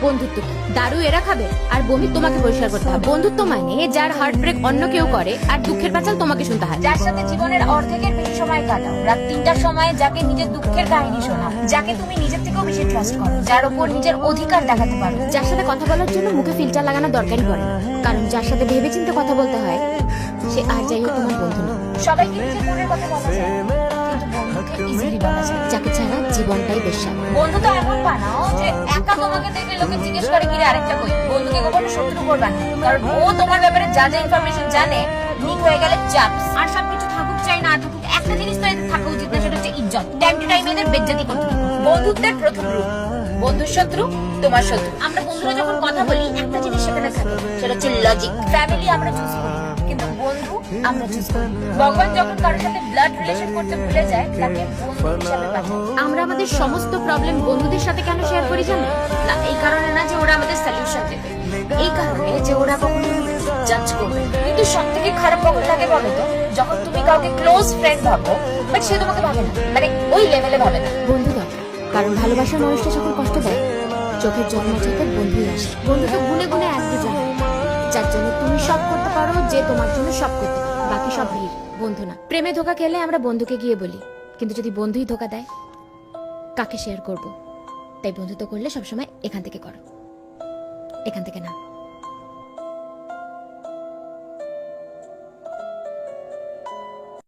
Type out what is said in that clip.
বন্ধুত্ব কি? দারু এরা খাবে আর বমি তোমাকে পরিষ্কার করতে হবে। বন্ধুত্ব মানে যার হার্ট ব্রেক অন্য কেউ করে আর দুঃখের পাঁচাল তোমাকে শুনতে হয়। যার সাথে জীবনের অর্ধেকের বেশি সময় কাটাও, রাত 3টার সময় যাকে নিজের দুঃখের কাহিনী শোনাও, যাকে তুমি নিজের থেকেও বেশি ট্রাস্ট করো, যার উপর নিজের অধিকার দেখাতে পারো, যার সাথে কথা বলার জন্য মুখে ফিল্টার লাগানো দরকারই পড়ে না, কারণ যার সাথে ভেবেচিন্তে কথা বলতে হয় সে আর যাই হোক তোমার বন্ধু না। সবাইকে নিজের মনের কথা বলা যায়, কিন্তু বন্ধুকে ইজিলি বলা যায়। যাকে ছাড়া জীবনটাই বেশ্যা। বন্ধু তো এমন বানাও যে একা তোমাকে দেখলে লোকে জিজ্ঞেস করে কি রে আরেকটা কই। বন্ধুকে কখনো শত্রু করবা না, কারণ ও তোমার ব্যাপারে যা যা ইনফরমেশন জানে, লিক হয়ে গেলে চাপস। আর সবকিছু থাকুক চাই না থাকুক, একটা জিনিস তো এদের থাকা উচিত না, সেটা হচ্ছে ইজ্জত। টাইম টু টাইম এদের বেজ্জতি করতে থাকো। বন্ধুত্বের প্রথম রূপ, বন্ধুর শত্রু তোমার শত্রু। আমরা বন্ধুরা যখন কথা বলি একটা জিনিস সেখানে থাকে, সেটা হচ্ছে লজিক। ফ্যামিলি আমরা চুজ করি না, কিন্তু বন্ধু আমরা চুজ করি। ভগবান যখন কারোর সাথে ব্লাড রিলেশন করতে ভুলে যায়, তাকে বন্ধু হিসাবে পাঠায়। আমরা আমাদের সমস্ত প্রবলেম বন্ধুদের সাথে কেন শেয়ার করি জানো? না, এই কারণে না যে ওরা আমাদের সলিউশন দেবে, এই কারণে যে ওরা কখনো জাজ করবে। কিন্তু সব থেকে খারাপ কখন লাগে বলো তো? যখন তুমি কাউকে ক্লোজ ফ্রেন্ড ভাবো, বাট সে তোমাকে ভাবে না, মানে ওই লেভেলে ভাবে না। বন্ধু দরকার, কারণ ভালোবাসার মানুষটা যখন কষ্ট দেয় চোখের জল মোছাতে বন্ধুই আসে। বন্ধুকে গুনে গুনে এক দুজন, যার জন্য তুমি সব করতে পারো, যে তোমার জন্য সব করতে পারে, বাকি সব ভিড়। বন্ধু না। প্রেমে ধোকা খেলে আমরা বন্ধুকে গিয়ে বলি, কিন্তু যদি বন্ধুই ধোকা দেয় কাকে শেয়ার করব? তাই বন্ধুত্ব করলে সবসময় এখান থেকে করো, এখান থেকে না।